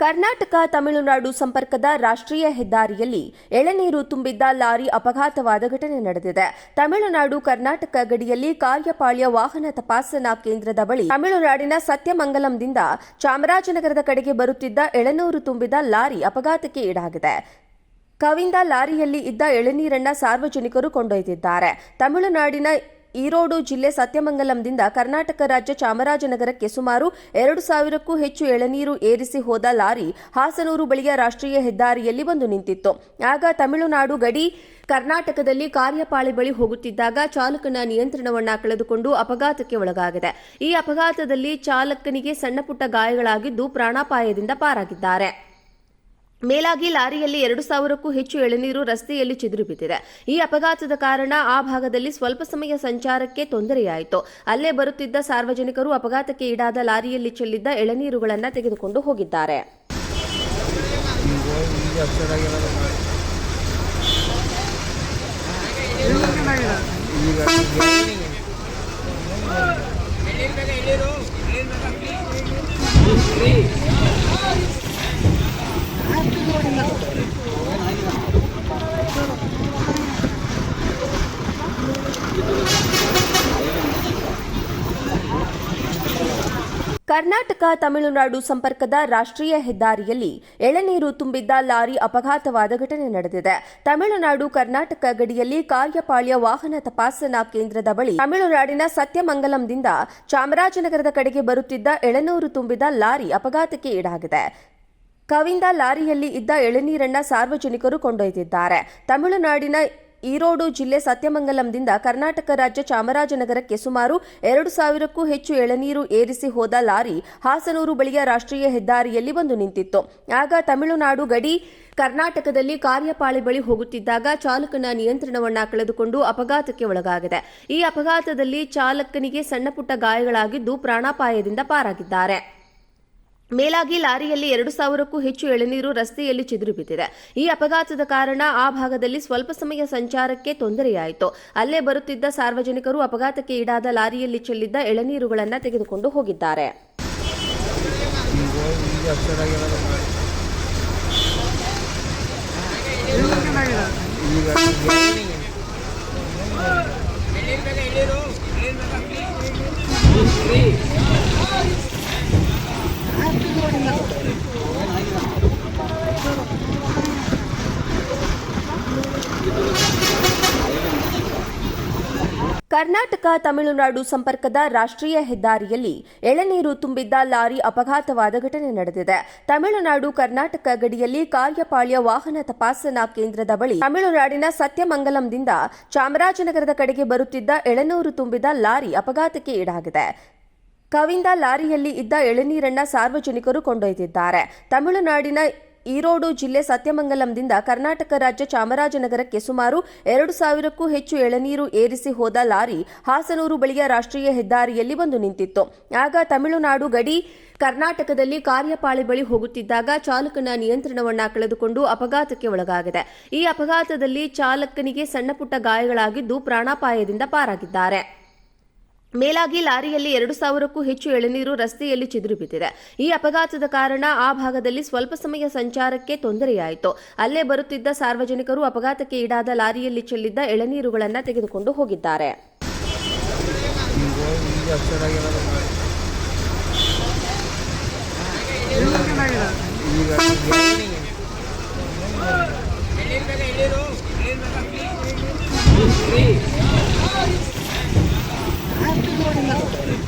ಕರ್ನಾಟಕ ತಮಿಳುನಾಡು ಸಂಪರ್ಕದ ರಾಷ್ಟ್ರೀಯ ಹೆದ್ದಾರಿಯಲ್ಲಿ ಎಳೆನೀರು ತುಂಬಿದ್ದ ಲಾರಿ ಅಪಘಾತವಾದ ಘಟನೆ ನಡೆದಿದೆ. ತಮಿಳುನಾಡು ಕರ್ನಾಟಕ ಗಡಿಯಲ್ಲಿ ಕಾರ್ಯಪಾಳ್ಯ ವಾಹನ ತಪಾಸಣಾ ಕೇಂದ್ರದ ಬಳಿ ತಮಿಳುನಾಡಿನ ಸತ್ಯಮಂಗಲಂದಿಂದ ಚಾಮರಾಜನಗರದ ಕಡೆಗೆ ಬರುತ್ತಿದ್ದ ಎಳೆನೀರು ತುಂಬಿದ ಲಾರಿ ಅಪಘಾತಕ್ಕೆ ಈಡಾಗಿದೆ. ಕವಿಂದ ಲಾರಿಯಲ್ಲಿ ಇದ್ದ ಎಳೆನೀರನ್ನು ಸಾರ್ವಜನಿಕರು ಕೊಂಡೊಯ್ದಿದ್ದಾರೆ. ತಮಿಳುನಾಡಿನ ಈರೋಡು ಜಿಲ್ಲೆ ಸತ್ಯಮಂಗಲಂದಿಂದ ಕರ್ನಾಟಕ ರಾಜ್ಯ ಚಾಮರಾಜನಗರಕ್ಕೆ ಸುಮಾರು 2,000ಕ್ಕೂ ಹೆಚ್ಚು ಎಳೆನೀರು ಏರಿಸಿ ಹೋದ ಲಾರಿ ಹಾಸನೂರು ಬಳಿಯ ರಾಷ್ಟ್ರೀಯ ಹೆದ್ದಾರಿಯಲ್ಲಿ ಬಂದು ನಿಂತಿತ್ತು. ಆಗ ತಮಿಳುನಾಡು ಗಡಿ ಕರ್ನಾಟಕದಲ್ಲಿ ಕಾರ್ಯಪಾಳಿ ಬಳಿ ಹೋಗುತ್ತಿದ್ದಾಗ ಚಾಲಕನ ನಿಯಂತ್ರಣವನ್ನು ಕಳೆದುಕೊಂಡು ಅಪಘಾತಕ್ಕೆ ಒಳಗಾಗಿದೆ. ಈ ಅಪಘಾತದಲ್ಲಿ ಚಾಲಕನಿಗೆ ಸಣ್ಣಪುಟ್ಟ ಗಾಯಗಳಾಗಿದ್ದು ಪ್ರಾಣಾಪಾಯದಿಂದ ಪಾರಾಗಿದ್ದಾರೆ. ಮೇಲಾಗಿ ಲಾರಿಯಲ್ಲಿ 2,000ಕ್ಕೂ ಹೆಚ್ಚು ಎಳೆನೀರು ರಸ್ತೆಯಲ್ಲಿ ಚಿದುರಿ ಬಿದ್ದಿದೆ. ಈ ಅಪಘಾತದ ಕಾರಣ ಆ ಭಾಗದಲ್ಲಿ ಸ್ವಲ್ಪ ಸಮಯ ಸಂಚಾರಕ್ಕೆ ತೊಂದರೆಯಾಯಿತು. ಅಲ್ಲೇ ಬರುತ್ತಿದ್ದ ಸಾರ್ವಜನಿಕರು ಅಪಘಾತಕ್ಕೆ ಈಡಾದ ಲಾರಿಯಲ್ಲಿ ಚೆಲ್ಲಿದ್ದ ಎಳೆನೀರುಗಳನ್ನು ತೆಗೆದುಕೊಂಡು ಹೋಗಿದ್ದಾರೆ. ಕರ್ನಾಟಕ ತಮಿಳುನಾಡು ಸಂಪರ್ಕದ ರಾಷ್ಟ್ರೀಯ ಹೆದ್ದಾರಿಯಲ್ಲಿ ಎಳೆನೀರು ತುಂಬಿದ್ದ ಲಾರಿ ಅಪಘಾತವಾದ ಘಟನೆ ನಡೆದಿದೆ. ತಮಿಳುನಾಡು ಕರ್ನಾಟಕ ಗಡಿಯಲ್ಲಿ ಕಾರ್ಯಪಾಳ್ಯ ವಾಹನ ತಪಾಸಣಾ ಕೇಂದ್ರದ ಬಳಿ ತಮಿಳುನಾಡಿನ ಸತ್ಯಮಂಗಲಂದಿಂದ ಚಾಮರಾಜನಗರದ ಕಡೆಗೆ ಬರುತ್ತಿದ್ದ ಎಳೆನೀರು ತುಂಬಿದ ಲಾರಿ ಅಪಘಾತಕ್ಕೆ ಈಡಾಗಿದೆ. ಕವಿಂದ ಲಾರಿಯಲ್ಲಿ ಇದ್ದ ಎಳೆನೀರನ್ನು ಸಾರ್ವಜನಿಕರು ಕೊಂಡೊಯ್ದಿದ್ದಾರೆ. ತಮಿಳುನಾಡಿನ ಈರೋಡು ಜಿಲ್ಲೆ ಸತ್ಯಮಂಗಲಂದಿಂದ ಕರ್ನಾಟಕ ರಾಜ್ಯ ಚಾಮರಾಜನಗರಕ್ಕೆ ಸುಮಾರು 2,000ಕ್ಕೂ ಹೆಚ್ಚು ಎಳೆನೀರು ಏರಿಸಿ ಹೋದ ಲಾರಿ ಹಾಸನೂರು ಬಳಿಯ ರಾಷ್ಟ್ರೀಯ ಹೆದ್ದಾರಿಯಲ್ಲಿ ಬಂದು ನಿಂತಿತ್ತು. ಆಗ ತಮಿಳುನಾಡು ಗಡಿ ಕರ್ನಾಟಕದಲ್ಲಿ ಕಾರ್ಯಪಾಳಿ ಬಳಿ ಹೋಗುತ್ತಿದ್ದಾಗ ಚಾಲಕನ ನಿಯಂತ್ರಣವನ್ನು ಕಳೆದುಕೊಂಡು ಅಪಘಾತಕ್ಕೆ ಒಳಗಾಗಿದೆ. ಈ ಅಪಘಾತದಲ್ಲಿ ಚಾಲಕನಿಗೆ ಸಣ್ಣಪುಟ್ಟ ಗಾಯಗಳಾಗಿದ್ದು ಪ್ರಾಣಾಪಾಯದಿಂದ ಪಾರಾಗಿದ್ದಾರೆ. ಮೇಲಾಗಿ ಲಾರಿಯಲ್ಲಿ 2,000ಕ್ಕೂ ಹೆಚ್ಚು ಎಳೆನೀರು ರಸ್ತೆಯಲ್ಲಿ ಚಿದುರಿ ಬಿದ್ದಿದೆ. ಈ ಅಪಘಾತದ ಕಾರಣ ಆ ಭಾಗದಲ್ಲಿ ಸ್ವಲ್ಪ ಸಮಯ ಸಂಚಾರಕ್ಕೆ ತೊಂದರೆಯಾಯಿತು. ಅಲ್ಲೇ ಬರುತ್ತಿದ್ದ ಸಾರ್ವಜನಿಕರು ಅಪಘಾತಕ್ಕೆ ಈಡಾದ ಲಾರಿಯಲ್ಲಿ ಚೆಲ್ಲಿದ್ದ ಎಳೆನೀರುಗಳನ್ನು ತೆಗೆದುಕೊಂಡು ಹೋಗಿದ್ದಾರೆ. ಕರ್ನಾಟಕ ತಮಿಳುನಾಡು ಸಂಪರ್ಕದ ರಾಷ್ಟ್ರೀಯ ಹೆದ್ದಾರಿಯಲ್ಲಿ ಎಳೆನೀರು ತುಂಬಿದ್ದ ಲಾರಿ ಅಪಘಾತವಾದ ಘಟನೆ ನಡೆದಿದೆ. ತಮಿಳುನಾಡು ಕರ್ನಾಟಕ ಗಡಿಯಲ್ಲಿ ಕಾರ್ಯಪಾಳ್ಯ ವಾಹನ ತಪಾಸಣಾ ಕೇಂದ್ರದ ಬಳಿ ತಮಿಳುನಾಡಿನ ಸತ್ಯಮಂಗಲಂದಿಂದ ಚಾಮರಾಜನಗರದ ಕಡೆಗೆ ಬರುತ್ತಿದ್ದ ಎಳೆನೀರು ತುಂಬಿದ ಲಾರಿ ಅಪಘಾತಕ್ಕೆ ಈಡಾಗಿದೆ. ಕವಿಂದ ಲಾರಿಯಲ್ಲಿ ಇದ್ದ ಎಳೆನೀರನ್ನು ಸಾರ್ವಜನಿಕರು ಕೊಂಡೊಯ್ದಿದ್ದಾರೆ. ತಮಿಳುನಾಡಿನ ಈರೋಡು ಜಿಲ್ಲೆ ಸತ್ಯಮಂಗಲಂದಿಂದ ಕರ್ನಾಟಕ ರಾಜ್ಯ ಚಾಮರಾಜನಗರಕ್ಕೆ ಸುಮಾರು 2,000ಕ್ಕೂ ಹೆಚ್ಚು ಎಳೆನೀರು ಏರಿಸಿ ಹೋದ ಲಾರಿ ಹಾಸನೂರು ಬಳಿಯ ರಾಷ್ಟ್ರೀಯ ಹೆದ್ದಾರಿಯಲ್ಲಿ ಬಂದು ನಿಂತಿತ್ತು. ಆಗ ತಮಿಳುನಾಡು ಗಡಿ ಕರ್ನಾಟಕದಲ್ಲಿ ಕಾರ್ಯಪಾಳಿ ಬಳಿ ಹೋಗುತ್ತಿದ್ದಾಗ ಚಾಲಕನ ನಿಯಂತ್ರಣವನ್ನು ಕಳೆದುಕೊಂಡು ಅಪಘಾತಕ್ಕೆ ಒಳಗಾಗಿದೆ. ಈ ಅಪಘಾತದಲ್ಲಿ ಚಾಲಕನಿಗೆ ಸಣ್ಣಪುಟ್ಟ ಗಾಯಗಳಾಗಿದ್ದು ಪ್ರಾಣಾಪಾಯದಿಂದ ಪಾರಾಗಿದ್ದಾರೆ. ಮೇಲಾಗಿ ಲಾರಿಯಲ್ಲಿ 2,000ಕ್ಕೂ ಹೆಚ್ಚು ಎಳೆನೀರು ರಸ್ತೆಯಲ್ಲಿ ಚಿದುರಿ ಬಿದ್ದಿದೆ. ಈ ಅಪಘಾತದ ಕಾರಣ ಆ ಭಾಗದಲ್ಲಿ ಸ್ವಲ್ಪ ಸಮಯ ಸಂಚಾರಕ್ಕೆ ತೊಂದರೆಯಾಯಿತು. ಅಲ್ಲೇ ಬರುತ್ತಿದ್ದ ಸಾರ್ವಜನಿಕರು ಅಪಘಾತಕ್ಕೆ ಈಡಾದ ಲಾರಿಯಲ್ಲಿ ಚೆಲ್ಲಿದ್ದ ಎಳೆನೀರುಗಳನ್ನು ತೆಗೆದುಕೊಂಡು ಹೋಗಿದ್ದಾರೆ. Happy morning.